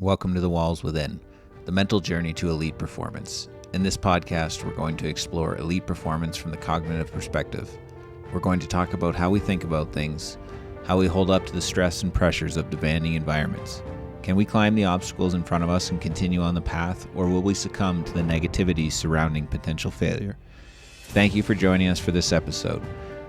Welcome to The Walls Within, the mental journey to elite performance. In this podcast, we're going to explore elite performance from the cognitive perspective. We're going to talk about how we think about things, how we hold up to the stress and pressures of demanding environments. Can we climb the obstacles in front of us and continue on the path, or will we succumb to the negativity surrounding potential failure? Thank you for joining us for this episode.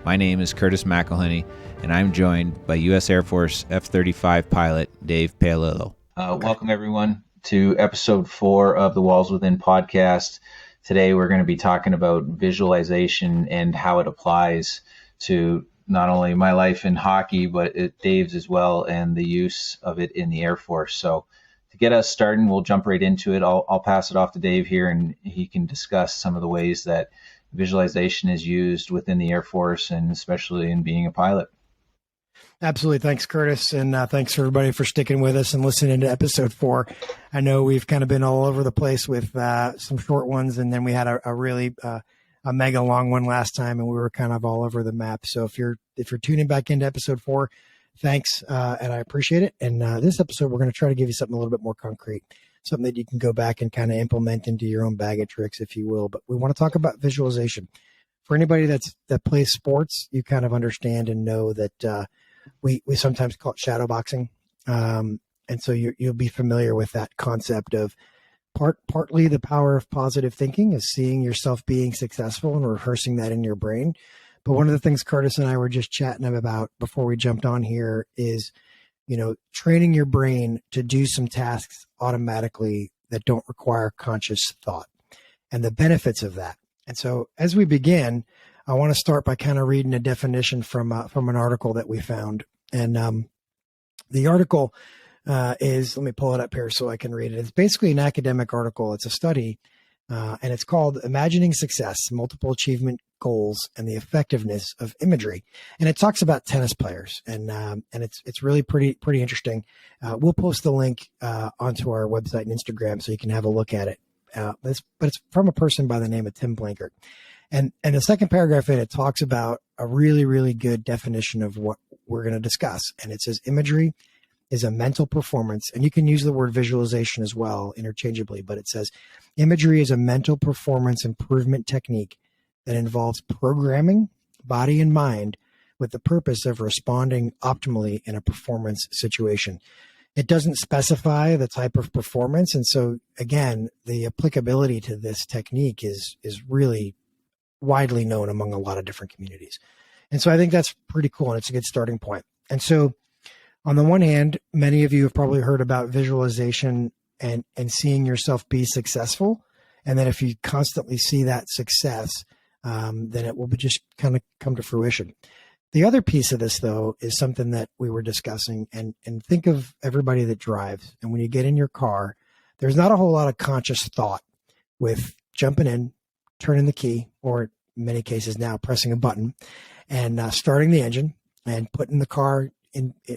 My name is Curtis McElhenney, and I'm joined by U.S. Air Force F-35 pilot Dave Paolillo. Welcome, everyone, to episode 4 of the Walls Within podcast. Today, we're going to be talking about visualization and how it applies to not only my life in hockey, but Dave's as well, and the use of it in the Air Force. So to get us started, we'll jump right into it. I'll pass it off to Dave here, and he can discuss some of the ways that visualization is used within the Air Force, and especially in being a pilot. Absolutely. Thanks, Curtis. And thanks everybody for sticking with us and listening to episode 4. I know we've kind of been all over the place with some short ones, and then we had a really a mega long one last time, and we were kind of all over the map. So if you're tuning back into episode 4, thanks. And I appreciate it. And this episode, we're going to try to give you something a little bit more concrete, something that you can go back and kind of implement into your own bag of tricks, if you will. But we want to talk about visualization. For anybody that plays sports, you kind of understand and know that we sometimes call it shadow boxing. And so you'll be familiar with that concept of partly the power of positive thinking is seeing yourself being successful and rehearsing that in your brain. But one of the things Curtis and I were just chatting about before we jumped on here is, training your brain to do some tasks automatically that don't require conscious thought and the benefits of that. And so as we begin, I want to start by kind of reading a definition from an article that we found. And the article is, let me pull it up here so I can read it. It's basically an academic article. It's a study, and it's called Imagining Success, Multiple Achievement Goals, and the Effectiveness of Imagery. And it talks about tennis players, and it's really pretty interesting. We'll post the link onto our website and Instagram so you can have a look at it. But it's from a person by the name of Tim Blankert. And the second paragraph in it talks about a really, really good definition of what we're going to discuss. And it says imagery is a mental performance, and you can use the word visualization as well interchangeably, but it says imagery is a mental performance improvement technique that involves programming body and mind with the purpose of responding optimally in a performance situation. It doesn't specify the type of performance. And so again, the applicability to this technique is really widely known among a lot of different communities. And so I think that's pretty cool, and it's a good starting point. And so on the one hand, many of you have probably heard about visualization and seeing yourself be successful. And then if you constantly see that success, then it will just kind of come to fruition. The other piece of this, though, is something that we were discussing, and think of everybody that drives. And when you get in your car, there's not a whole lot of conscious thought with jumping in, turning the key, or in many cases now pressing a button, and starting the engine and putting the car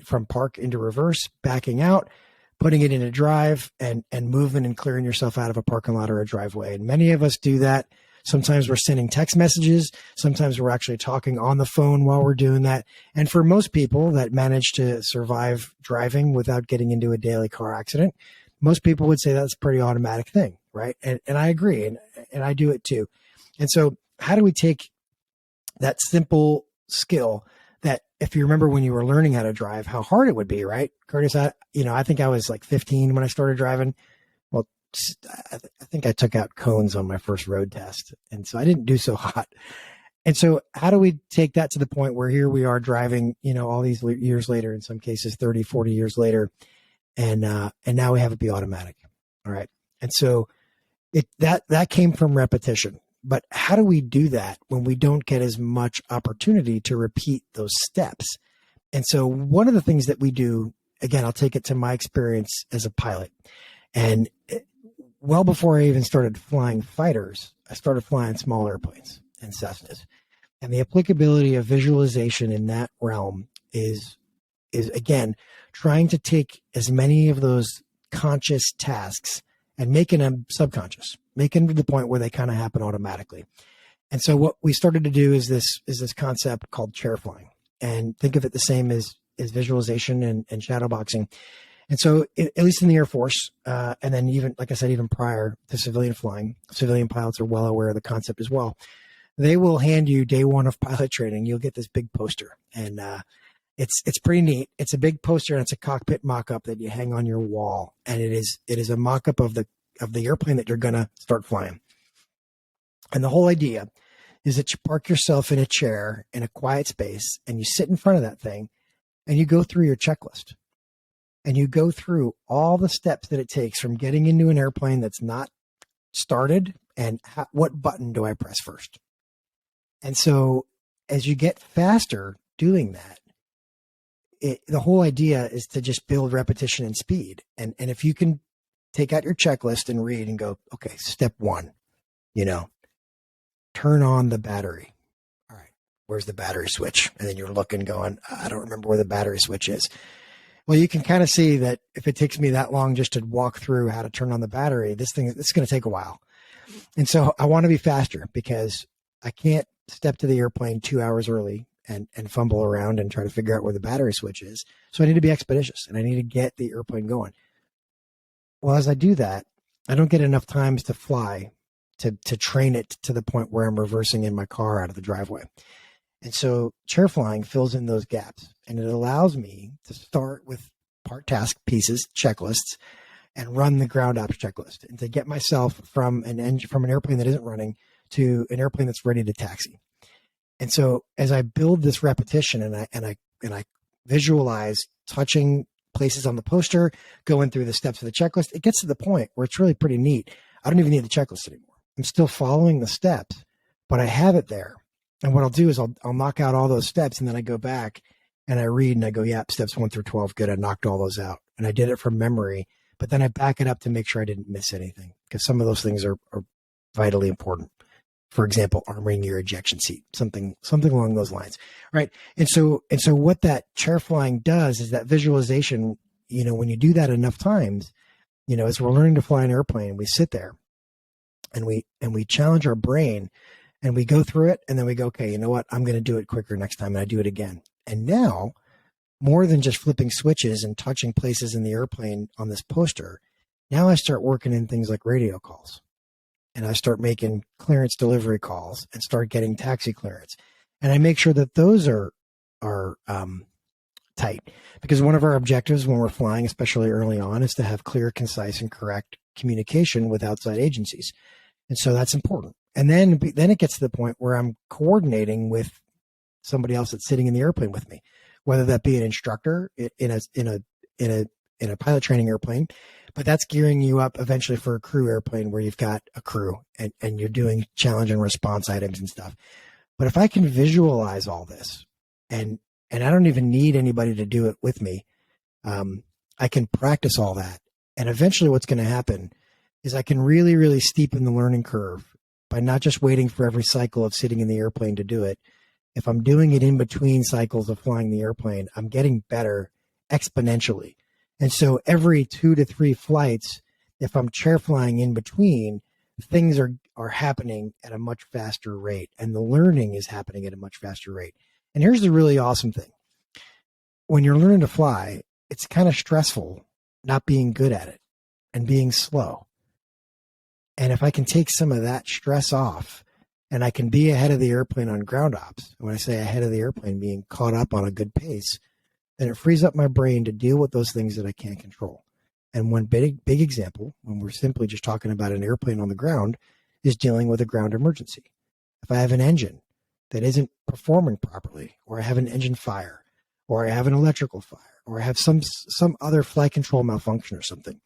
from park into reverse, backing out, putting it into drive, and moving and clearing yourself out of a parking lot or a driveway. And many of us do that. Sometimes we're sending text messages. Sometimes we're actually talking on the phone while we're doing that. And for most people that manage to survive driving without getting into a daily car accident, most people would say that's a pretty automatic thing, right? And I agree, and I do it too. And so how do we take that simple skill that, if you remember when you were learning how to drive, how hard it would be, right? Curtis, I think I was like 15 when I started driving. Well, I think I took out cones on my first road test, and so I didn't do so hot. And so how do we take that to the point where here we are driving, all these years later, in some cases 30, 40 years later, and now we have it be automatic. All right. And so that came from repetition. But how do we do that when we don't get as much opportunity to repeat those steps? And so one of the things that we do, again, I'll take it to my experience as a pilot. And well before I even started flying fighters, I started flying small airplanes and Cessnas. And the applicability of visualization in that realm is again, trying to take as many of those conscious tasks and making them subconscious, making to the point where they kind of happen automatically. And so what we started to do is this concept called chair flying, and think of it the same as visualization and shadow boxing. And so, at least in the Air Force, and then even, like I said, even prior to civilian flying, civilian pilots are well aware of the concept as well. They will hand you day one of pilot training. You'll get this big poster, and it's pretty neat. It's a big poster, and it's a cockpit mock-up that you hang on your wall, and it is a mock-up of the airplane that you're gonna start flying. And the whole idea is that you park yourself in a chair in a quiet space, and you sit in front of that thing, and you go through your checklist. And you go through all the steps that it takes from getting into an airplane that's not started, and what button do I press first? And so as you get faster doing that, the whole idea is to just build repetition and speed. And if you can take out your checklist and read and go, okay, step one, turn on the battery. All right, where's the battery switch? And then you're looking going, I don't remember where the battery switch is. Well, you can kind of see that if it takes me that long just to walk through how to turn on the battery, this is going to take a while. And so I want to be faster because I can't step to the airplane 2 hours early and fumble around and try to figure out where the battery switch is. So I need to be expeditious and I need to get the airplane going. Well, as I do that, I don't get enough times to fly to train it to the point where I'm reversing in my car out of the driveway. And so chair flying fills in those gaps, and it allows me to start with part task pieces, checklists, and run the ground ops checklist, and to get myself from an airplane that isn't running to an airplane that's ready to taxi. And so as I build this repetition and I visualize touching places on the poster, going through the steps of the checklist, it gets to the point where it's really pretty neat. I don't even need the checklist anymore. I'm still following the steps, but I have it there. And what I'll do is I'll knock out all those steps, and then I go back and I read and I go, yeah, steps 1 through 12, good. I knocked all those out, and I did it from memory. But then I back it up to make sure I didn't miss anything, because some of those things are vitally important. For example, armoring your ejection seat, something along those lines, right? And so what that chair flying does is that visualization. When you do that enough times, as we're learning to fly an airplane, we sit there and we challenge our brain. And we go through it, and then we go, okay, you know what? I'm going to do it quicker next time, and I do it again. And now, more than just flipping switches and touching places in the airplane on this poster, now I start working in things like radio calls. And I start making clearance delivery calls and start getting taxi clearance. And I make sure that those are tight. Because one of our objectives when we're flying, especially early on, is to have clear, concise, and correct communication with outside agencies. And so that's important. And then it gets to the point where I'm coordinating with somebody else that's sitting in the airplane with me, whether that be an instructor in a pilot training airplane, but that's gearing you up eventually for a crew airplane where you've got a crew and you're doing challenge and response items and stuff. But if I can visualize all this, and I don't even need anybody to do it with me, I can practice all that. And eventually what's going to happen is I can really, really steepen the learning curve by not just waiting for every cycle of sitting in the airplane to do it. If I'm doing it in between cycles of flying the airplane, I'm getting better exponentially. And so every 2 to 3 flights, if I'm chair flying in between, things are happening at a much faster rate, and the learning is happening at a much faster rate. And here's the really awesome thing. When you're learning to fly, it's kind of stressful not being good at it and being slow. And if I can take some of that stress off, and I can be ahead of the airplane on ground ops, when I say ahead of the airplane, being caught up on a good pace, then it frees up my brain to deal with those things that I can't control. And one big example, when we're simply just talking about an airplane on the ground, is dealing with a ground emergency. If I have an engine that isn't performing properly, or I have an engine fire, or I have an electrical fire, or I have some other flight control malfunction or something,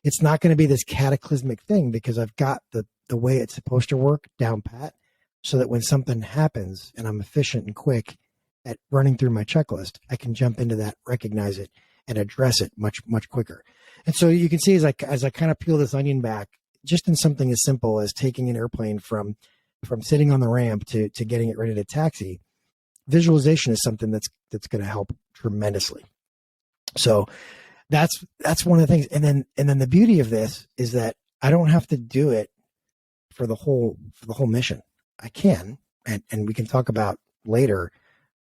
it's not going to be this cataclysmic thing, because I've got the way it's supposed to work down pat, so that when something happens and I'm efficient and quick at running through my checklist, I can jump into that, recognize it, and address it much, much quicker. And so you can see as I kind of peel this onion back, just in something as simple as taking an airplane from sitting on the ramp to getting it ready to taxi, visualization is something that's going to help tremendously. So that's one of the things. And then the beauty of this is that I don't have to do it for the whole mission. I can, and we can talk about later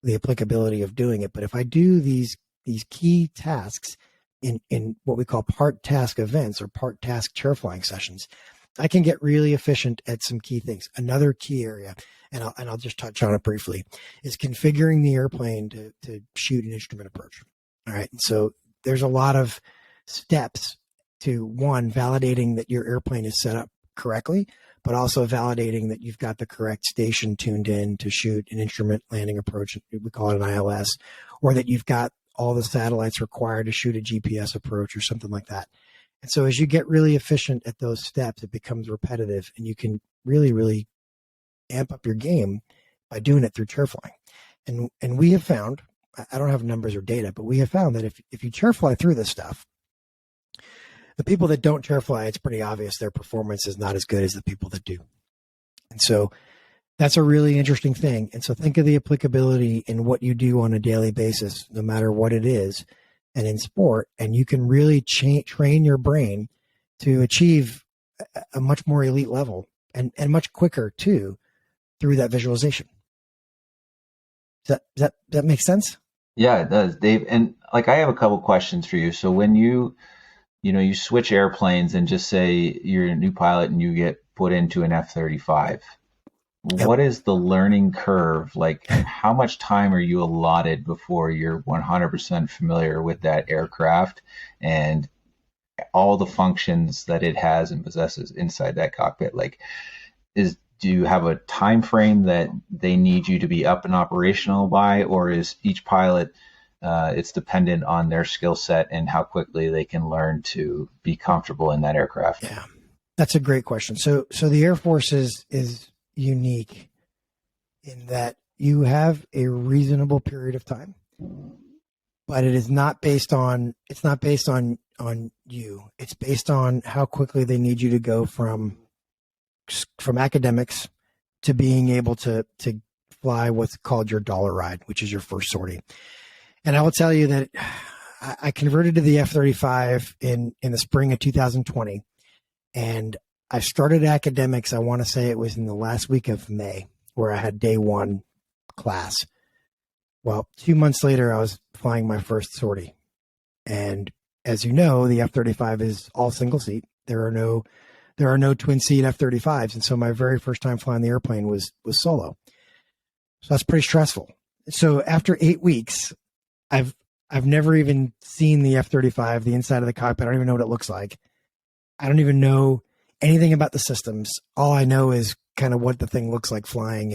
the applicability of doing it. But if I do these key tasks in what we call part task events or part task chair flying sessions, I can get really efficient at some key things. Another key area, and I'll just touch on it briefly, is configuring the airplane to shoot an instrument approach. All right. And so there's a lot of steps to, one, validating that your airplane is set up correctly, but also validating that you've got the correct station tuned in to shoot an instrument landing approach. We call it an ILS, or that you've got all the satellites required to shoot a GPS approach or something like that. And so as you get really efficient at those steps, it becomes repetitive, and you can really, really amp up your game by doing it through chair flying. And we have found, I don't have numbers or data, but we have found that if you chair fly through this stuff, the people that don't chair fly, it's pretty obvious their performance is not as good as the people that do. And so that's a really interesting thing. And so think of the applicability in what you do on a daily basis, no matter what it is, and in sport, and you can really train your brain to achieve a much more elite level and much quicker too through that visualization. Does that make sense? Yeah, it does, Dave. And like, I have a couple questions for you. So when you switch airplanes and just say you're a new pilot and you get put into an F-35, Yep. What is the learning curve? Like, how much time are you allotted before you're 100% familiar with that aircraft and all the functions that it has and possesses inside that cockpit? Like, do you have a time frame that they need you to be up and operational by, or is each pilot it's dependent on their skill set and how quickly they can learn to be comfortable in that aircraft? Yeah, that's a great question. So the Air Force is unique in that you have a reasonable period of time, but it's not based on you. It's based on how quickly they need you to go from academics to being able to fly what's called your dollar ride, which is your first sortie. And I will tell you that I converted to the F-35 in the spring of 2020, and I started academics, I want to say it was in the last week of May, where I had day one class. Well, 2 months later, I was flying my first sortie. And as you know, the F-35 is all single seat. There are no twin seat F-35s. And so my very first time flying the airplane was solo. So that's pretty stressful. So after 8 weeks, I've never even seen the F-35, the inside of the cockpit. I don't even know what it looks like. I don't even know anything about the systems. All I know is kind of what the thing looks like flying.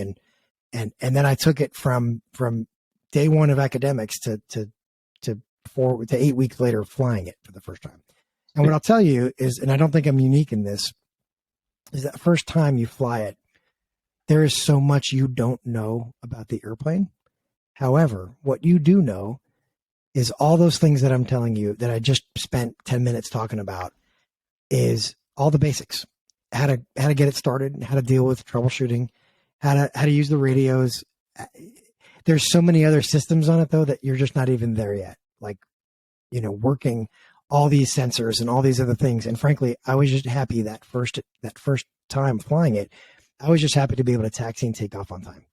And then I took it from day one of academics to 8 weeks later flying it for the first time. And what I'll tell you is, and I don't think I'm unique in this, is that first time you fly it, there is so much you don't know about the airplane. However, what you do know is all those things that I'm telling you that I just spent 10 minutes talking about is all the basics, how to get it started, how to deal with troubleshooting, how to use the radios. There's so many other systems on it though, that you're just not even there yet. Like, working all these sensors and all these other things. And frankly, I was just happy that first time flying it, I was just happy to be able to taxi and take off on time.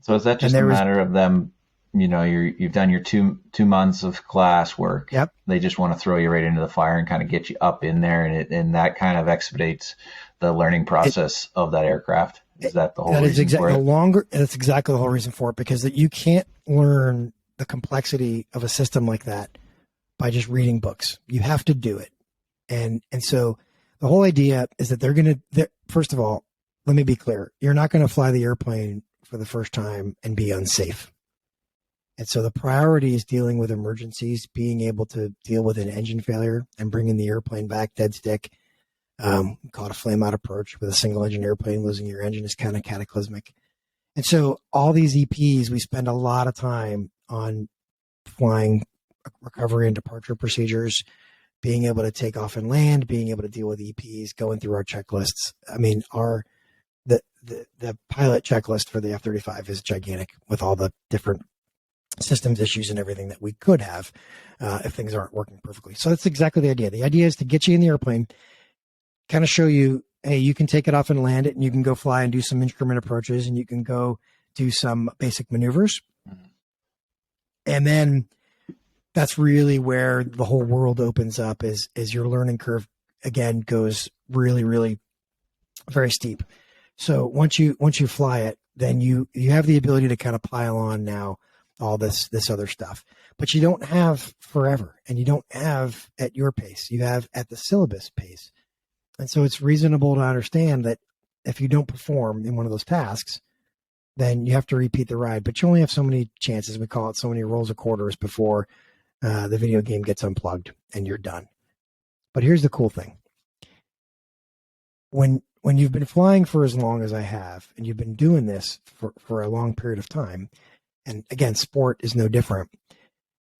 So is that just a matter of them, you've done your two months of class work. Yep. They just want to throw you right into the fire and kind of get you up in there, and that kind of expedites the learning process of that aircraft. Is that the whole reason for it? That's exactly the whole reason for it, because you can't learn the complexity of a system like that by just reading books. You have to do it. And so the whole idea is that first of all, let me be clear. You're not going to fly the airplane for the first time and be unsafe. And so the priority is dealing with emergencies, being able to deal with an engine failure and bringing the airplane back dead stick. We call it a flame out approach. With a single engine airplane, losing your engine is kind of cataclysmic. And so all these EPs, we spend a lot of time on flying recovery and departure procedures, being able to take off and land, being able to deal with EPs, going through our checklists. I mean, the pilot checklist for the F-35 is gigantic with all the different systems issues and everything that we could have if things aren't working perfectly. So that's exactly the idea. The idea is to get you in the airplane, kind of show you, hey, you can take it off and land it, and you can go fly and do some instrument approaches, and you can go do some basic maneuvers. Mm-hmm. And then That's really where the whole world opens up is your learning curve again goes really, really very steep. So once you fly it, then you have the ability to kind of pile on now all this other stuff. But you don't have forever, and you don't have at your pace. You have at the syllabus pace. And so it's reasonable to understand that if you don't perform in one of those tasks, then you have to repeat the ride. But you only have so many chances. We call it so many rolls of quarters before the video game gets unplugged and you're done. But here's the cool thing. When you've been flying for as long as I have, and you've been doing this for a long period of time, and again, sport is no different,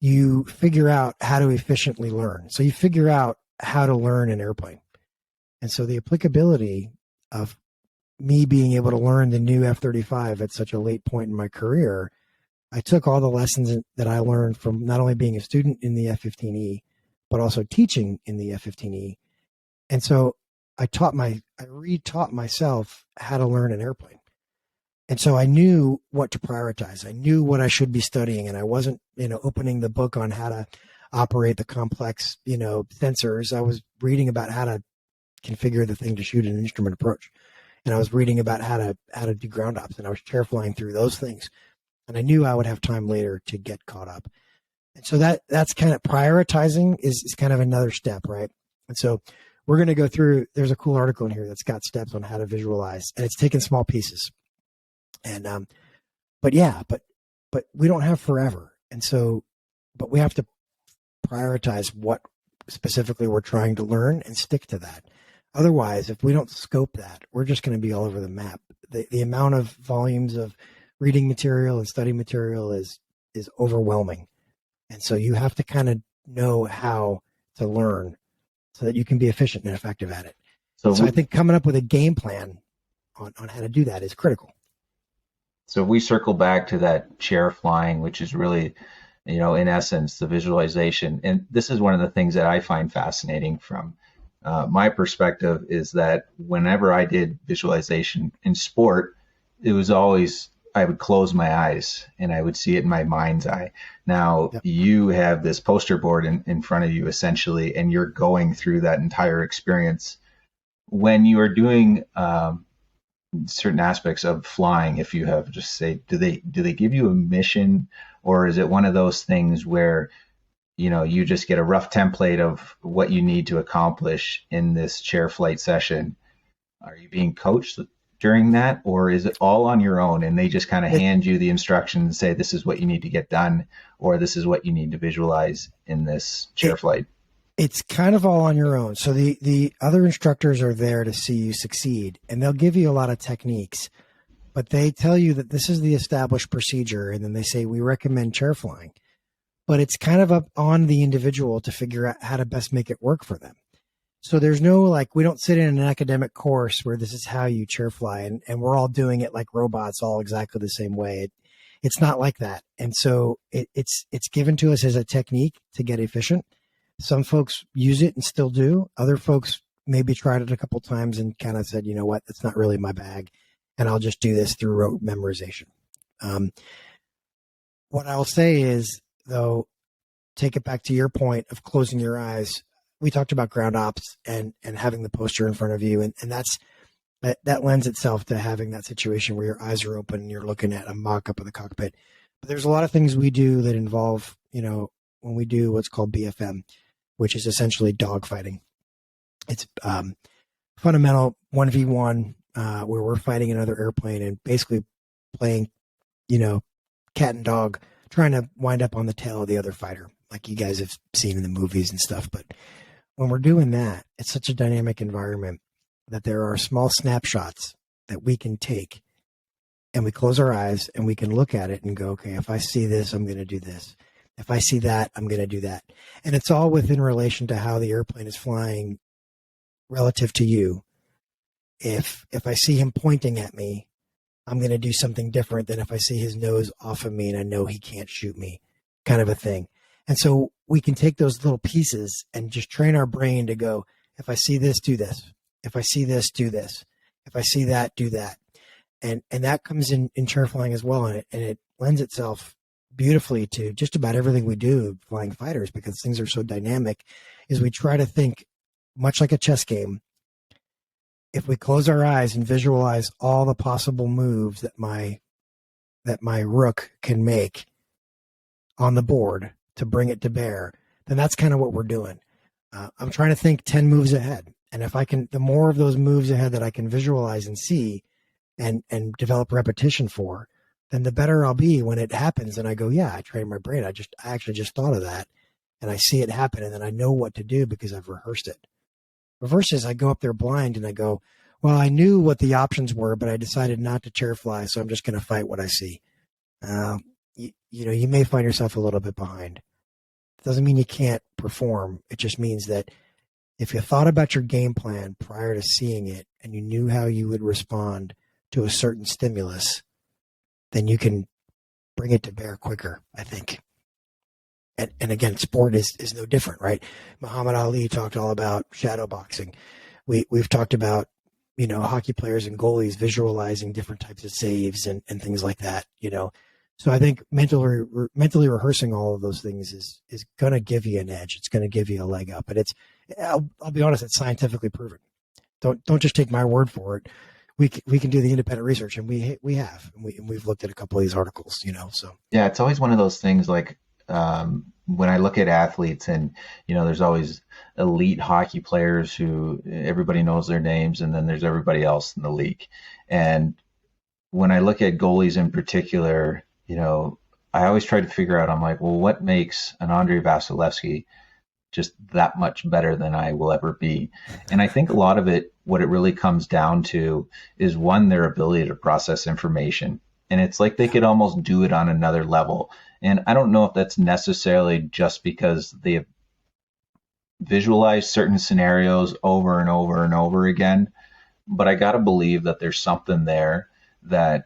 you figure out how to efficiently learn. So you figure out how to learn an airplane. And so the applicability of me being able to learn the new F-35 at such a late point in my career, I took all the lessons that I learned from not only being a student in the F-15E, but also teaching in the F-15E. And so I retaught myself how to learn an airplane. And so I knew what to prioritize. I knew what I should be studying, and I wasn't, opening the book on how to operate the complex, sensors. I was reading about how to configure the thing to shoot an instrument approach. And I was reading about how to do ground ops, and I was chair flying through those things. And I knew I would have time later to get caught up. And so that's kind of prioritizing is kind of another step, right? And so we're going to go through, there's a cool article in here that's got steps on how to visualize, and it's taken small pieces. And, but we don't have forever. And so, but we have to prioritize what specifically we're trying to learn and stick to that. Otherwise, if we don't scope that, we're just going to be all over the map. The amount of volumes of reading material and study material is overwhelming. And so you have to kind of know how to learn so that you can be efficient and effective at it. So I think coming up with a game plan on how to do that is critical. So we circle back to that chair flying, which is really, in essence, the visualization. And this is one of the things that I find fascinating from my perspective is that whenever I did visualization in sport, it was always, I would close my eyes and I would see it in my mind's eye. Now You have this poster board in front of you essentially, and you're going through that entire experience. When you are doing certain aspects of flying, if you have just say, do they give you a mission, or is it one of those things where you just get a rough template of what you need to accomplish in this chair flight session? Are you being coached during that, or is it all on your own and they just kind of hand you the instructions and say, this is what you need to get done, or this is what you need to visualize in this chair flight? It's kind of all on your own. So the other instructors are there to see you succeed, and they'll give you a lot of techniques, but they tell you that this is the established procedure. And then they say, we recommend chair flying. But it's kind of up on the individual to figure out how to best make it work for them. So there's no, we don't sit in an academic course where this is how you chair fly and we're all doing it like robots all exactly the same way. It's not like that. And so it's given to us as a technique to get efficient. Some folks use it and still do. Other folks maybe tried it a couple times and kind of said, you know what, that's not really my bag, and I'll just do this through rote memorization. What I'll say is, though, take it back to your point of closing your eyes. We talked about ground ops and having the poster in front of you. And that lends itself to having that situation where your eyes are open and you're looking at a mock-up of the cockpit. But there's a lot of things we do that involve, when we do what's called BFM, which is essentially dogfighting. It's fundamental 1v1 where we're fighting another airplane and basically playing, cat and dog, trying to wind up on the tail of the other fighter, like you guys have seen in the movies and stuff. But when we're doing that, it's such a dynamic environment that there are small snapshots that we can take, and we close our eyes and we can look at it and go, okay, if I see this, I'm going to do this. If I see that, I'm going to do that. And it's all within relation to how the airplane is flying relative to you. If I see him pointing at me, I'm going to do something different than if I see his nose off of me and I know he can't shoot me, kind of a thing. And so we can take those little pieces and just train our brain to go, if I see this, do this. If I see this, do this. If I see that, do that. And that comes in chair flying as well. And it lends itself beautifully to just about everything we do flying fighters, because things are so dynamic, is we try to think much like a chess game. If we close our eyes and visualize all the possible moves that my rook can make on the board to bring it to bear, then that's kind of what we're doing. I'm trying to think 10 moves ahead. And if I can, the more of those moves ahead that I can visualize and see and develop repetition for, then the better I'll be when it happens. And I go, yeah, I trained my brain. I actually just thought of that, and I see it happen, and then I know what to do because I've rehearsed it. Versus I go up there blind and I go, well, I knew what the options were, but I decided not to chair fly, so I'm just going to fight what I see. You may find yourself a little bit behind. It doesn't mean you can't perform. It just means that if you thought about your game plan prior to seeing it and you knew how you would respond to a certain stimulus, then you can bring it to bear quicker, I think. And again, sport is no different, right? Muhammad Ali talked all about shadow boxing. We've talked about, hockey players and goalies visualizing different types of saves and things like that, So I think mentally rehearsing all of those things is going to give you an edge. It's going to give you a leg up. And I'll be honest, it's scientifically proven. Don't just take my word for it. We can do the independent research, and we have. We've looked at a couple of these articles, So yeah, it's always one of those things like when I look at athletes, and there's always elite hockey players who everybody knows their names, and then there's everybody else in the league. And when I look at goalies in particular, I always try to figure out, I'm like, well, what makes an Andrei Vasilevsky just that much better than I will ever be? And I think a lot of it, what it really comes down to is, one, their ability to process information. And it's like they could almost do it on another level. And I don't know if that's necessarily just because they have visualized certain scenarios over and over and over again, but I got to believe that there's something there that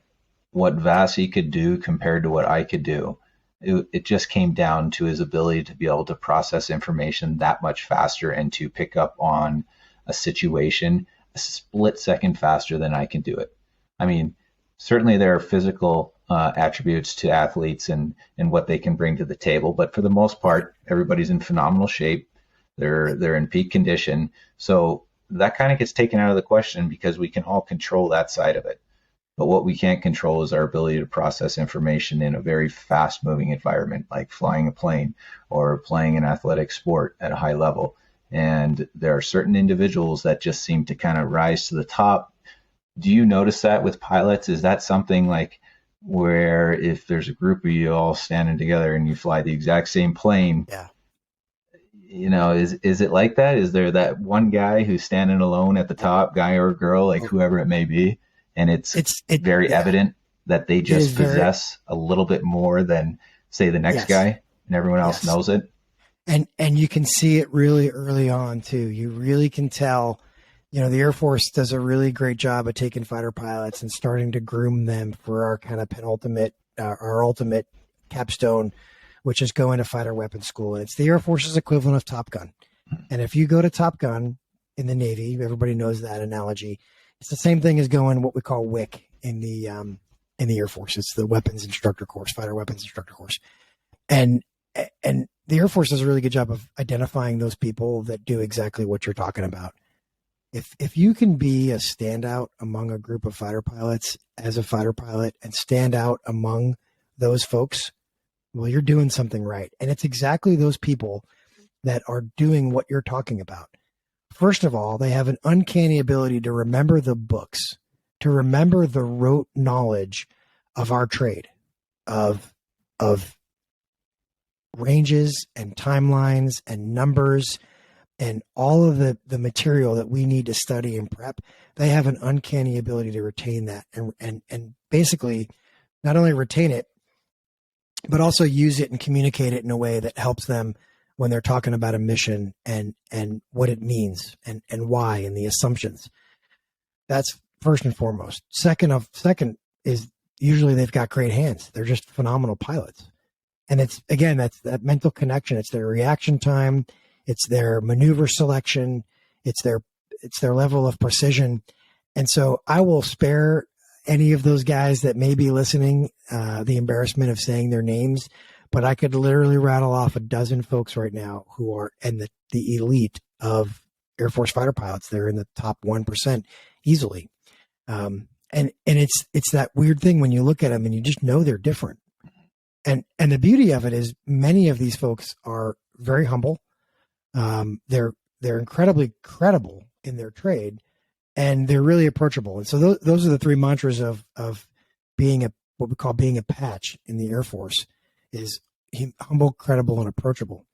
what Vasi could do compared to what I could do, it just came down to his ability to be able to process information that much faster and to pick up on a situation a split second faster than I can do it. I mean, certainly there are physical attributes to athletes and what they can bring to the table, but for the most part, everybody's in phenomenal shape. They're in peak condition. So that kind of gets taken out of the question because we can all control that side of it. But what we can't control is our ability to process information in a very fast-moving environment, like flying a plane or playing an athletic sport at a high level. And there are certain individuals that just seem to kind of rise to the top. Do you notice that with pilots? Is that something like where if there's a group of you all standing together and you fly the exact same plane, yeah, is it like that? Is there that one guy who's standing alone at the top, guy or girl, like whoever it may be, and it's very evident that they just possess a little bit more than, say, the next guy, and everyone else knows it? And you can see it really early on too. You really can tell. The Air Force does a really great job of taking fighter pilots and starting to groom them for our kind of our ultimate capstone, which is going to fighter weapons school. And it's the Air Force's equivalent of Top Gun. And if you go to Top Gun in the Navy, everybody knows that analogy. It's the same thing as going what we call WIC in the Air Force. It's the weapons instructor course, fighter weapons instructor course. And the Air Force does a really good job of identifying those people that do exactly what you're talking about. If you can be a standout among a group of fighter pilots as a fighter pilot and stand out among those folks, well, you're doing something right. And it's exactly those people that are doing what you're talking about. First of all, they have an uncanny ability to remember the books, to remember the rote knowledge of our trade, of ranges and timelines and numbers and all of the material that we need to study and prep. They have an uncanny ability to retain that and basically not only retain it, but also use it and communicate it in a way that helps them when they're talking about a mission and what it means and why and the assumptions. That's first and foremost. Second is usually they've got great hands. They're just phenomenal pilots. And it's, again, that's that mental connection. It's their reaction time. It's their maneuver selection. It's their level of precision. And so I will spare any of those guys that may be listening the embarrassment of saying their names, but I could literally rattle off a dozen folks right now who are in the elite of Air Force fighter pilots. They're in the top 1% easily. And it's that weird thing when you look at them and you just know they're different. And the beauty of it is many of these folks are very humble. They're incredibly credible in their trade, and they're really approachable. And so those are the three mantras of being what we call being a patch in the Air Force is humble, credible, and approachable.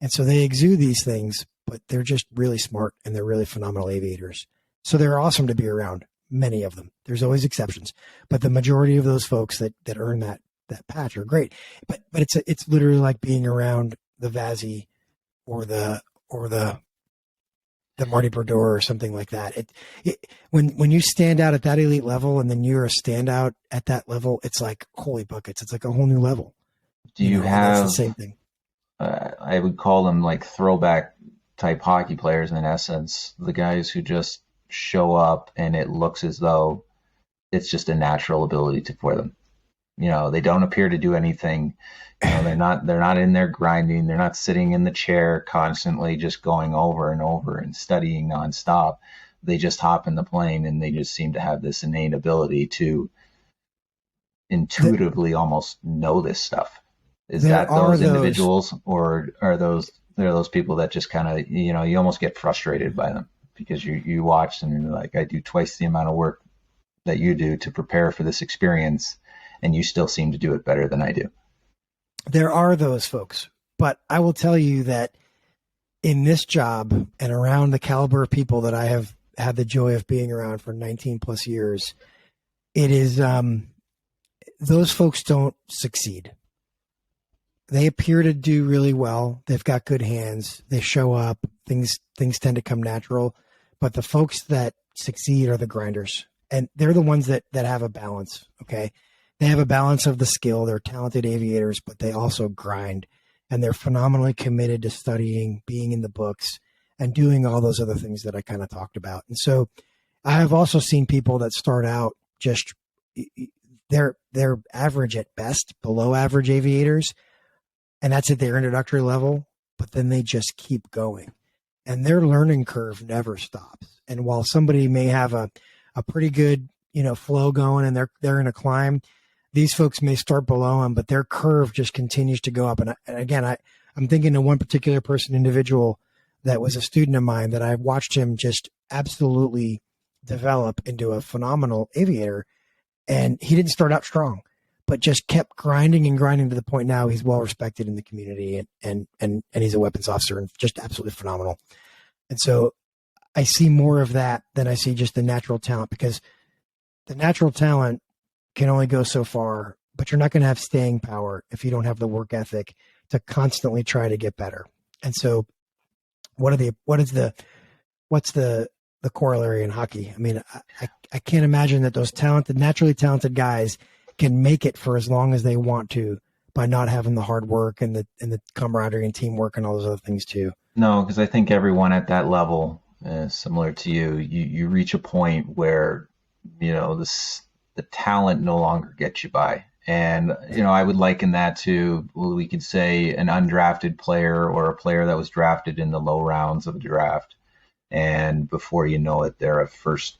And so they exude these things, but they're just really smart and they're really phenomenal aviators. So they're awesome to be around. Many of them. There's always exceptions, but the majority of those folks that earn that patch are great. But it's literally like being around the Vazzy or the Marty Brodeur or something like that. When you stand out at that elite level and then you're a standout at that level, it's like holy buckets. It's like a whole new level. Do you have that's the same thing? I would call them like throwback type hockey players in essence, the guys who just show up and it looks as though it's just a natural ability for them. They don't appear to do anything. They're not in there grinding. They're not sitting in the chair constantly just going over and over and studying nonstop. They just hop in the plane and they just seem to have this innate ability to intuitively almost know this stuff. Is that those individuals, or are those people that just kind of, you almost get frustrated by them because you watch and you're like, I do twice the amount of work that you do to prepare for this experience, and you still seem to do it better than I do. There are those folks, but I will tell you that in this job and around the caliber of people that I have had the joy of being around for 19 plus years, it is, those folks don't succeed. They appear to do really well. They've got good hands. They show up. Things tend to come natural, but the folks that succeed are the grinders, and they're the ones that have a balance. Okay. They have a balance of the skill. They're talented aviators, but they also grind, and they're phenomenally committed to studying, being in the books, and doing all those other things that I kind of talked about. And so I have also seen people that start out just, they're average at best, below average aviators. And that's at their introductory level, but then they just keep going, and their learning curve never stops. And while somebody may have a pretty good, flow going and they're in a climb, these folks may start below them, but their curve just continues to go up. And again, I'm thinking of one particular individual that was a student of mine that I watched him just absolutely develop into a phenomenal aviator. And he didn't start out strong, but just kept grinding and grinding to the point now he's well respected in the community, and he's a weapons officer and just absolutely phenomenal. And so I see more of that than I see just the natural talent, because the natural talent can only go so far, but you're not going to have staying power if you don't have the work ethic to constantly try to get better. And so what's the corollary in hockey? I mean, I can't imagine that those naturally talented guys can make it for as long as they want to by not having the hard work and the camaraderie and teamwork and all those other things too. No, because I think everyone at that level, similar to you reach a point where, the talent no longer gets you by. And, I would liken that to, we could say an undrafted player or a player that was drafted in the low rounds of the draft. And before you know it, they're a first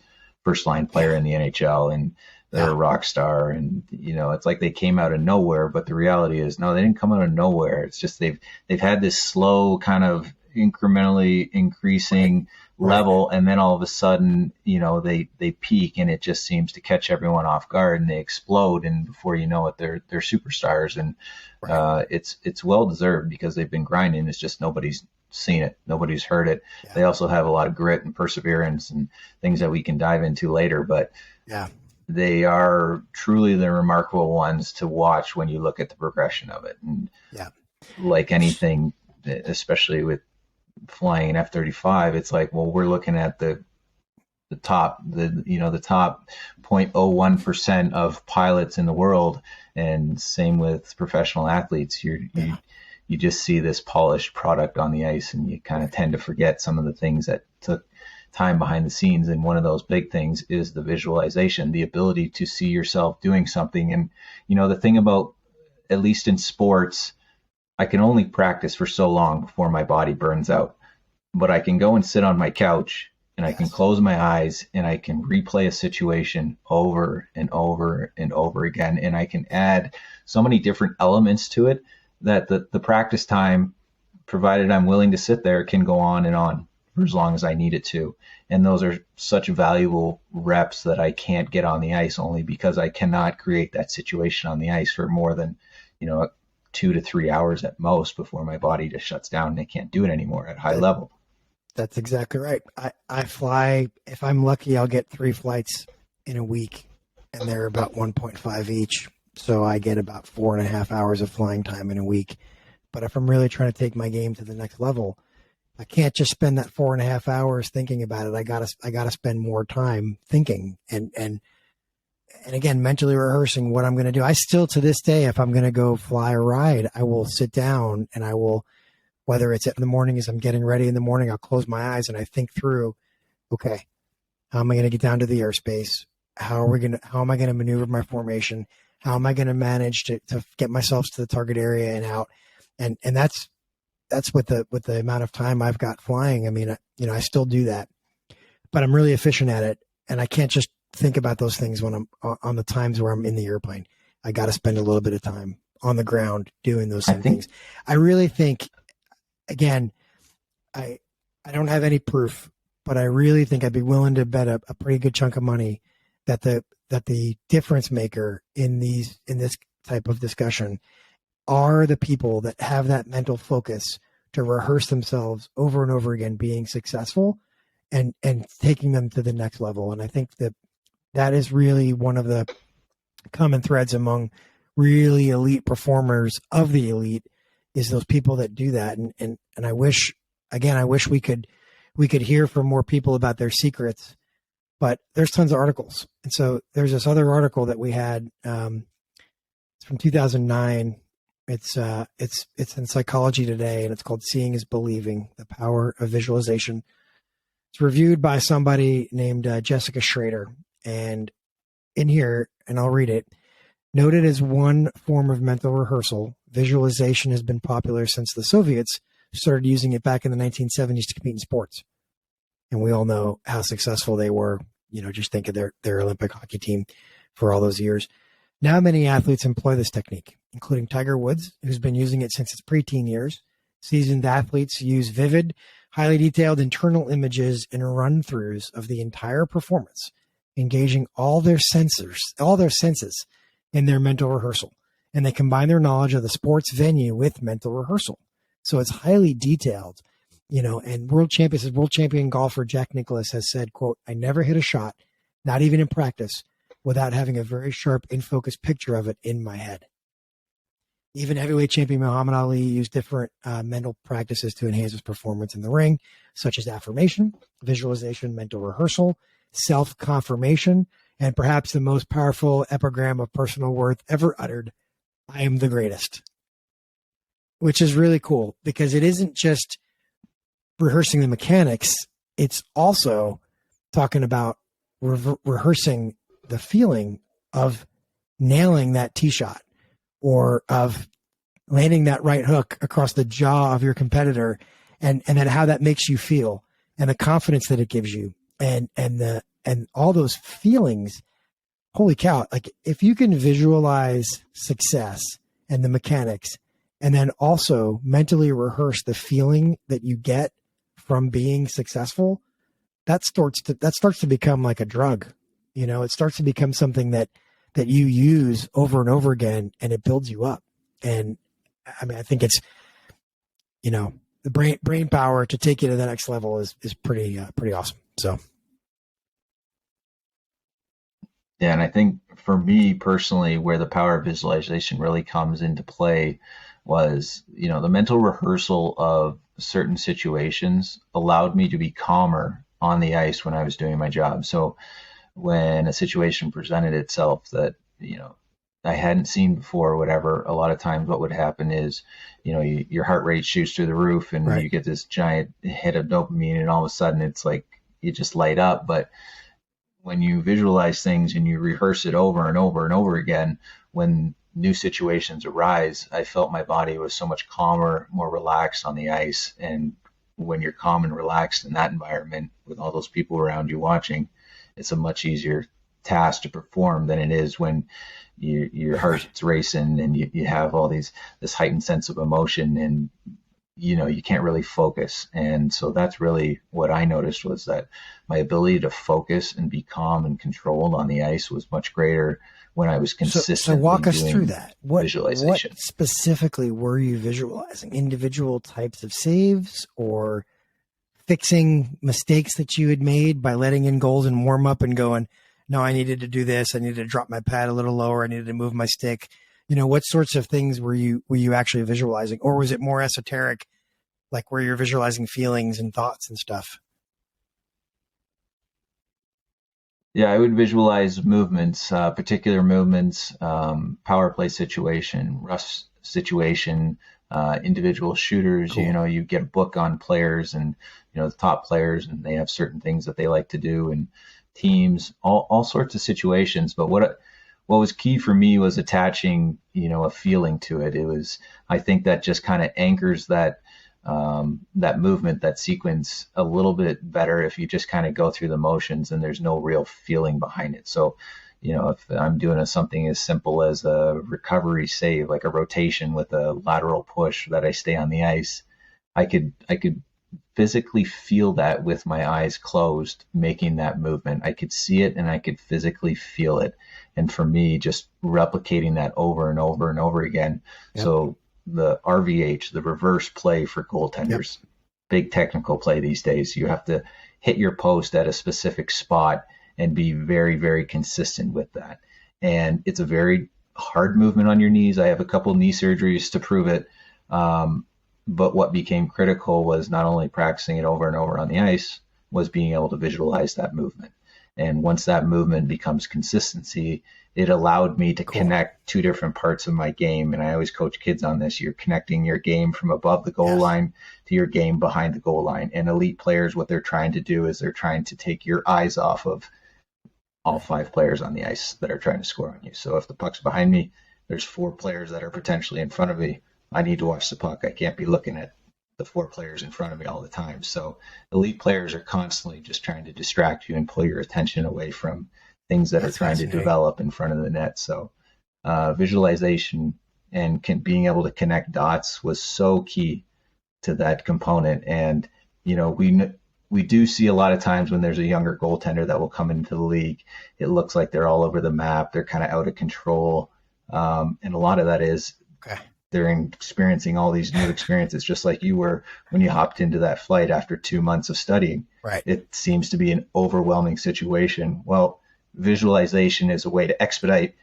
line player in the NHL, and they're a rock star. And, it's like they came out of nowhere, but the reality is, no, they didn't come out of nowhere. It's just, they've had this slow kind of incrementally increasing level. And then all of a sudden, they peak, and it just seems to catch everyone off guard, and they explode. And before you know it, they're superstars. And it's well deserved because they've been grinding. It's just nobody's seen it. Nobody's heard it. Yeah. They also have a lot of grit and perseverance and things that we can dive into later, but they are truly the remarkable ones to watch when you look at the progression of it. And like anything, especially with flying an F-35, it's like, well, we're looking at the top 0.01% of pilots in the world, and same with professional athletes. You just see this polished product on the ice, and you kind of tend to forget some of the things that took time behind the scenes. And one of those big things is the visualization, the ability to see yourself doing something. And, the thing about, at least in sports, I can only practice for so long before my body burns out. But I can go and sit on my couch and I can close my eyes and I can replay a situation over and over and over again. And I can add so many different elements to it that the practice time, provided I'm willing to sit there, can go on and on for as long as I need it to. And those are such valuable reps that I can't get on the ice, only because I cannot create that situation on the ice for more than, 2 to 3 hours at most before my body just shuts down and I can't do it anymore at high level. That's exactly right. I fly, if I'm lucky, I'll get 3 flights in a week, and they're about 1.5 each. So I get about 4.5 hours of flying time in a week. But if I'm really trying to take my game to the next level, I can't just spend that 4.5 hours thinking about it. I gotta spend more time thinking and again, mentally rehearsing what I'm going to do. I still, to this day, if I'm going to go fly or ride, I will sit down and I will, whether it's in the morning as I'm getting ready in the morning, I'll close my eyes and I think through, okay, how am I going to get down to the airspace? How am I going to maneuver my formation? How am I going to manage to get myself to the target area and out? And that's with the amount of time I've got flying. I mean, I still do that, but I'm really efficient at it. And I can't just think about those things when I'm on the times where I'm in the airplane. I got to spend a little bit of time on the ground doing those same things. I really think, again, I don't have any proof, but I really think I'd be willing to bet a pretty good chunk of money that the difference maker in this type of discussion are the people that have that mental focus to rehearse themselves over and over again being successful and taking them to the next level. And I think that is really one of the common threads among really elite performers of the elite, is those people that do that. And I wish we could hear from more people about their secrets, but there's tons of articles. And so there's this other article that we had, it's from 2009. It's in Psychology Today, and it's called Seeing is Believing: The Power of Visualization. It's reviewed by somebody named Jessica Schrader. And in here, and I'll read it, noted as one form of mental rehearsal, visualization has been popular since the Soviets started using it back in the 1970s to compete in sports. And we all know how successful they were. Just think of their Olympic hockey team for all those years. Now many athletes employ this technique, including Tiger Woods, who's been using it since his preteen years. Seasoned athletes use vivid, highly detailed internal images and run-throughs of the entire performance, engaging all their senses in their mental rehearsal. And they combine their knowledge of the sports venue with mental rehearsal. So it's highly detailed, and world champion golfer Jack Nicklaus has said, quote, "I never hit a shot, not even in practice, without having a very sharp in focus picture of it in my head." Even heavyweight champion Muhammad Ali used different mental practices to enhance his performance in the ring, such as affirmation, visualization, mental rehearsal, self-confirmation, and perhaps the most powerful epigram of personal worth ever uttered, "I am the greatest," which is really cool because it isn't just rehearsing the mechanics. It's also talking about rehearsing the feeling of nailing that tee shot or of landing that right hook across the jaw of your competitor, and then how that makes you feel and the confidence that it gives you. And all those feelings, holy cow. Like if you can visualize success and the mechanics, and then also mentally rehearse the feeling that you get from being successful, that starts to become like a drug. It starts to become something that you use over and over again, and it builds you up. And I mean, I think it's, the brain power to take you to the next level is pretty awesome. So. Yeah, and I think for me personally, where the power of visualization really comes into play was, the mental rehearsal of certain situations allowed me to be calmer on the ice when I was doing my job. So when a situation presented itself that, I hadn't seen before or whatever, a lot of times what would happen is, your heart rate shoots through the roof and right. You get this giant hit of dopamine, and all of a sudden it's like you just light up. But when you visualize things and you rehearse it over and over and over again, when new situations arise, I felt my body was so much calmer, more relaxed on the ice. And when you're calm and relaxed in that environment with all those people around you watching, it's a much easier task to perform than it is when your heart's racing and you have all this heightened sense of emotion, and you can't really focus. And so that's really what I noticed, was that my ability to focus and be calm and controlled on the ice was much greater when I was consistent. So walk us through that. What visualization. What specifically were you visualizing? Individual types of saves, or fixing mistakes that you had made by letting in goals and warm up and going, no, I needed to do this. I needed to drop my pad a little lower. I needed to move my stick. What sorts of things were you actually visualizing? Or was it more esoteric, like where you're visualizing feelings and thoughts and stuff? Yeah, I would visualize movements, particular movements, power play situation, rush situation, individual shooters. Cool. You get a book on players and, the top players, and they have certain things that they like to do, and teams, all sorts of situations. But what was key for me was attaching, a feeling to it. I think that just kind of anchors that movement, that sequence a little bit better if you just kind of go through the motions and there's no real feeling behind it. So, if I'm doing something as simple as a recovery save, like a rotation with a lateral push that I stay on the ice, I could physically feel that with my eyes closed, making that movement. I could see it and I could physically feel it. And for me, just replicating that over and over and over again. Yep. So the RVH, the reverse play for goaltenders, yep. Big technical play these days. You have to hit your post at a specific spot and be very, very consistent with that. And it's a very hard movement on your knees. I have a couple knee surgeries to prove it. But what became critical was not only practicing it over and over on the ice, was being able to visualize that movement. And once that movement becomes consistency, it allowed me to connect two different parts of my game. And I always coach kids on this. You're connecting your game from above the goal line to your game behind the goal line. And elite players, what they're trying to do is they're trying to take your eyes off of all 5 players on the ice that are trying to score on you. So if the puck's behind me, there's 4 players that are potentially in front of me. I need to watch the puck. I can't be looking at the 4 players in front of me all the time. So elite players are constantly just trying to distract you and pull your attention away from things that are trying to develop in front of the net. So visualization and being able to connect dots was so key to that component. And, we do see a lot of times when there's a younger goaltender that will come into the league, it looks like they're all over the map. They're kind of out of control. And a lot of that is they're experiencing all these new experiences, just like you were when you hopped into that flight after 2 months of studying. Right. It seems to be an overwhelming situation. Well, visualization is a way to expedite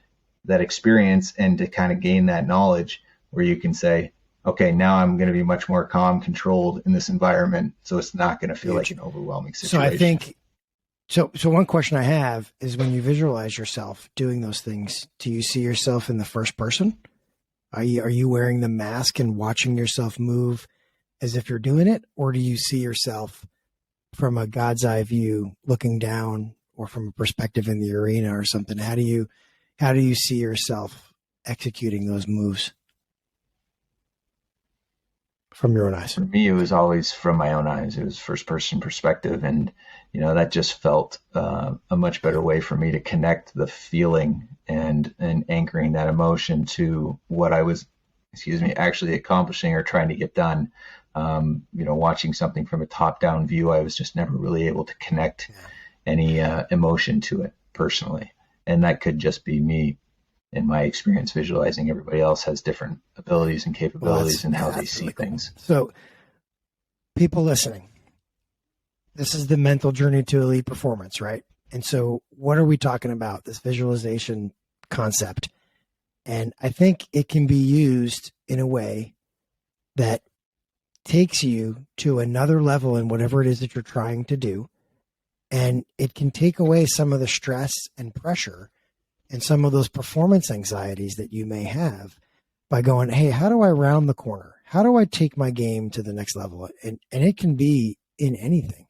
that experience and to kind of gain that knowledge where you can say, okay, now I'm going to be much more calm, controlled in this environment. So it's not going to feel like an overwhelming situation. So I think, so one question I have is, when you visualize yourself doing those things, do you see yourself in the first person? Are you wearing the mask and watching yourself move as if you're doing it? Or do you see yourself from a God's eye view looking down, or from a perspective in the arena or something? How do you see yourself executing those moves from your own eyes? For me, it was always from my own eyes. It was first person perspective. And, that just felt a much better way for me to connect the feeling and anchoring that emotion to what I was, actually accomplishing or trying to get done. Watching something from a top down view, I was just never really able to connect any emotion to it personally. And that could just be me, in my experience, visualizing. Everybody else has different abilities and capabilities and how they see things. So people listening, this is the mental journey to elite performance, right? And so what are we talking about? This visualization concept. And I think it can be used in a way that takes you to another level in whatever it is that you're trying to do. And it can take away some of the stress and pressure and some of those performance anxieties that you may have by going, hey, how do I round the corner? How do I take my game to the next level? And it can be in anything.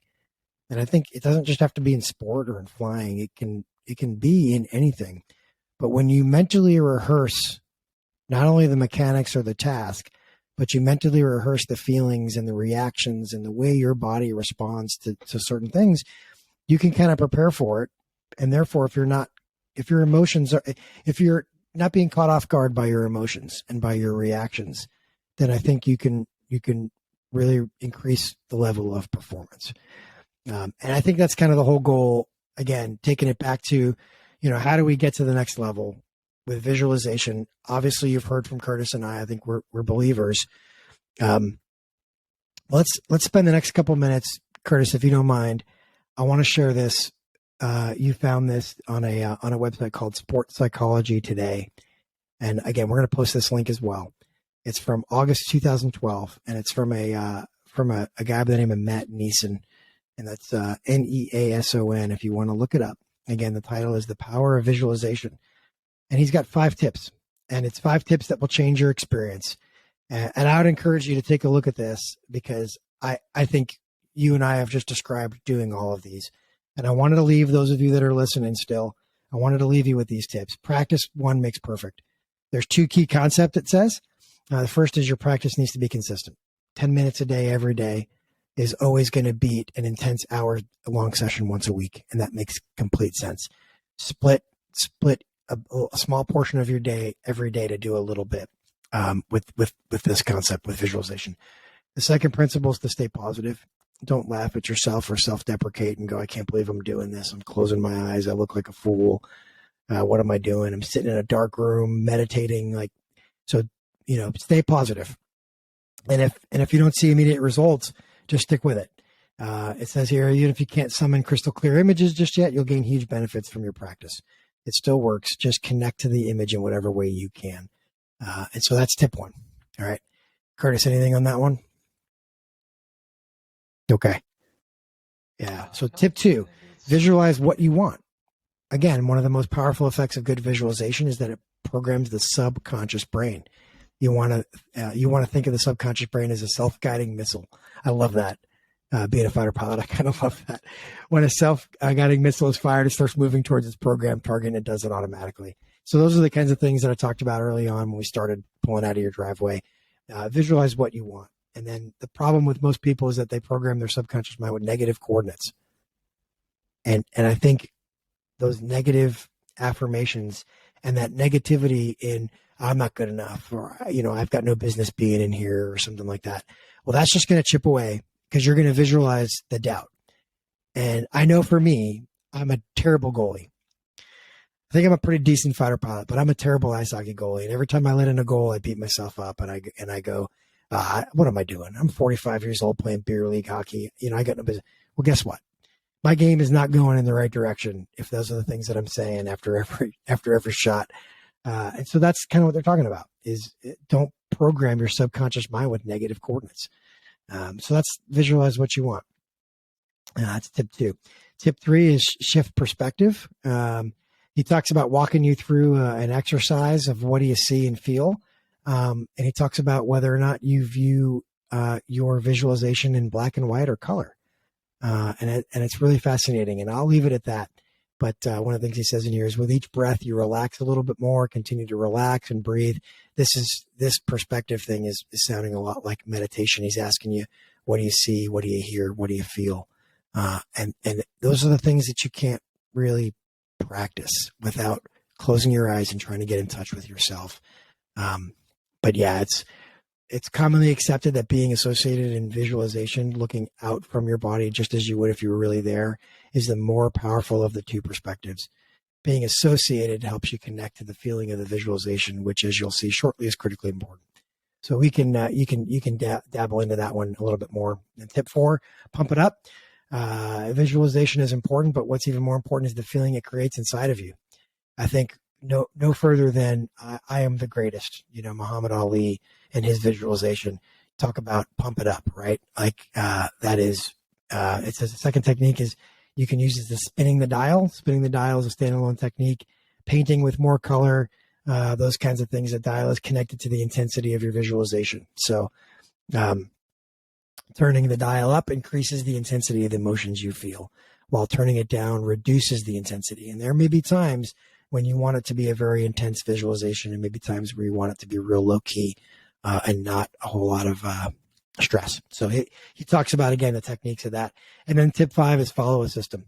And I think it doesn't just have to be in sport or in flying. It can be in anything. But when you mentally rehearse not only the mechanics or the task, but you mentally rehearse the feelings and the reactions and the way your body responds to certain things, you can kind of prepare for it. And therefore, if you're not being caught off guard by your emotions and by your reactions, then I think you can really increase the level of performance. And I think that's kind of the whole goal. Again, taking it back to, how do we get to the next level with visualization? Obviously, you've heard from Curtis and I think we're believers. Let's spend the next couple minutes, Curtis, if you don't mind. I want to share this. You found this on a website called Sport Psychology Today. And again, we're going to post this link as well. It's from August 2012, and it's from a guy by the name of Matt Neason, and that's Neason. If you want to look it up. Again, the title is The Power of Visualization, and he's got 5 tips, and it's 5 tips that will change your experience. And I would encourage you to take a look at this, because I think you and I have just described doing all of these, and I wanted to leave those of you that are listening still. I wanted to leave you with these tips. Practice one makes perfect. There's 2 key concepts, it says. The first is your practice needs to be consistent. 10 minutes a day, every day, is always going to beat an intense hour-long session once a week, and that makes complete sense. Split a small portion of your day every day to do a little bit with this concept, with visualization. The second principle is to stay positive. Don't laugh at yourself or self-deprecate and go, I can't believe I'm doing this. I'm closing my eyes. I look like a fool. What am I doing? I'm sitting in a dark room meditating. Stay positive. And if you don't see immediate results, just stick with it. It says here, even if you can't summon crystal clear images just yet, you'll gain huge benefits from your practice. It still works. Just connect to the image in whatever way you can. And so that's tip 1. All right. Curtis, anything on that one? Okay. Yeah. So tip 2, visualize what you want. Again, one of the most powerful effects of good visualization is that it programs the subconscious brain. You want to think of the subconscious brain as a self-guiding missile. I love that. Being a fighter pilot, I kind of love that. When a self-guiding missile is fired, it starts moving towards its programmed target, and it does it automatically. So those are the kinds of things that I talked about early on when we started pulling out of your driveway. Visualize what you want. And then the problem with most people is that they program their subconscious mind with negative coordinates. And I think those negative affirmations and that negativity in I'm not good enough, or, I've got no business being in here, or something like that. Well, that's just going to chip away, because you're going to visualize the doubt. And I know for me, I'm a terrible goalie. I think I'm a pretty decent fighter pilot, but I'm a terrible ice hockey goalie. And every time I let in a goal, I beat myself up, and I go, what am I doing? I'm 45 years old playing beer league hockey. I got no business. Well, guess what? My game is not going in the right direction if those are the things that I'm saying after every shot. And so that's kind of what they're talking about, is don't program your subconscious mind with negative coordinates. So that's visualize what you want. That's tip 2. Tip 3 is shift perspective. He talks about walking you through an exercise of what do you see and feel. And he talks about whether or not you view your visualization in black and white or color. And it's really fascinating, and I'll leave it at that. But one of the things he says in here is, with each breath, you relax a little bit more, continue to relax and breathe. This perspective thing is sounding a lot like meditation. He's asking you, what do you see? What do you hear? What do you feel? And those are the things that you can't really practice without closing your eyes and trying to get in touch with yourself. But yeah, it's commonly accepted that being associated in visualization, looking out from your body just as you would if you were really there, is the more powerful of the 2 perspectives. Being associated helps you connect to the feeling of the visualization, which, as you'll see shortly, is critically important. So you can dabble into that one a little bit more. And tip 4, pump it up. Visualization is important, but what's even more important is the feeling it creates inside of you. I think no further than I am the greatest, Muhammad Ali and his visualization. Talk about pump it up, right? That is, it says the second technique is you can use as the spinning the dial. Spinning the dial is a standalone technique. Painting with more color, those kinds of things. The dial is connected to the intensity of your visualization. So Turning the dial up increases the intensity of the emotions you feel, while turning it down reduces the intensity. And there may be times when you want it to be a very intense visualization, and maybe times where you want it to be real low key and not a whole lot of stress. So he talks about, again, the techniques of that. And then tip 5 is follow a system.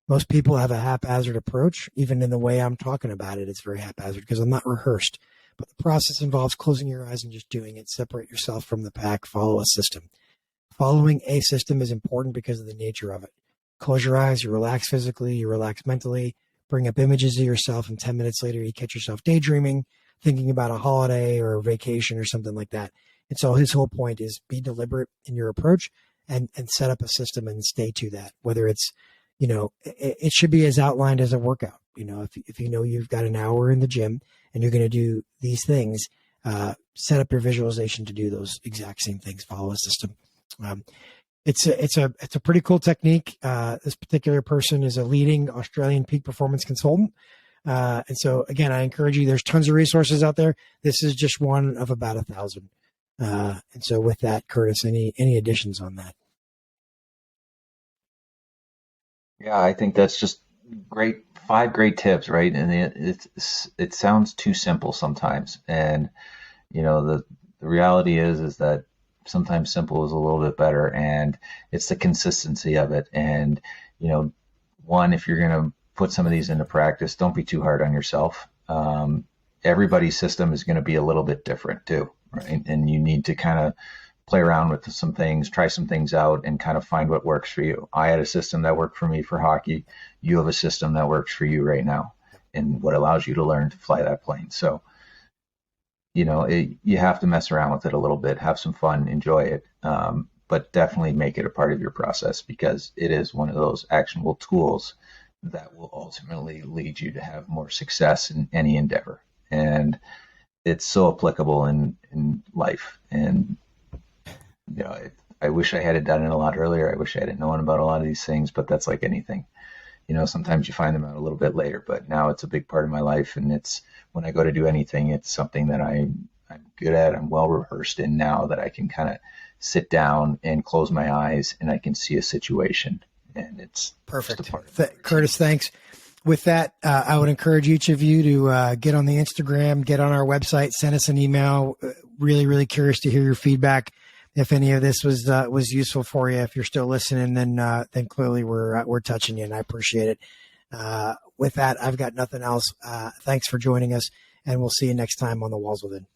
Most people have a haphazard approach. Even in the way I'm talking about it, it's very haphazard because I'm not rehearsed. But the process involves closing your eyes and just doing it. Separate yourself from the pack. Follow a system. Following a system is important because of the nature of it. Close your eyes, you relax physically, you relax mentally, bring up images of yourself, and 10 minutes later you catch yourself daydreaming, thinking about a holiday or a vacation or something like that. And so his whole point is be deliberate in your approach and set up a system and stay to that. Whether it's, it should be as outlined as a workout. If you know you've got an hour in the gym and you're going to do these things, set up your visualization to do those exact same things. Follow a system. It's a pretty cool technique. This particular person is a leading Australian peak performance consultant. And so again, I encourage you, there's tons of resources out there. This is just one of about 1,000. And so with that, Curtis, any additions on that? Yeah, I think that's just great. 5 great tips, right? And it sounds too simple sometimes. And, the reality is that sometimes simple is a little bit better, and it's the consistency of it. And, one, if you're going to put some of these into practice, don't be too hard on yourself. Everybody's system is going to be a little bit different too, right? And you need to kind of play around with some things, try some things out, and kind of find what works for you. I had a system that worked for me for hockey. You have a system that works for you right now, and what allows you to learn to fly that plane. So, you have to mess around with it a little bit, have some fun, enjoy it, but definitely make it a part of your process, because it is one of those actionable tools that will ultimately lead you to have more success in any endeavor. And it's so applicable in life. And, I wish I had done it a lot earlier. I wish I had known about a lot of these things, but that's like anything. Sometimes you find them out a little bit later, but now it's a big part of my life. And it's, when I go to do anything, it's something that I'm good at. I'm well rehearsed in now, that I can kind of sit down and close my eyes and I can see a situation. And it's perfect. Curtis, thanks. With that, I would encourage each of you to get on the Instagram, get on our website, send us an email. Really, really curious to hear your feedback. If any of this was useful for you, if you're still listening, then clearly we're touching you, and I appreciate it. With that, I've got nothing else. Thanks for joining us, and we'll see you next time on The Walls Within.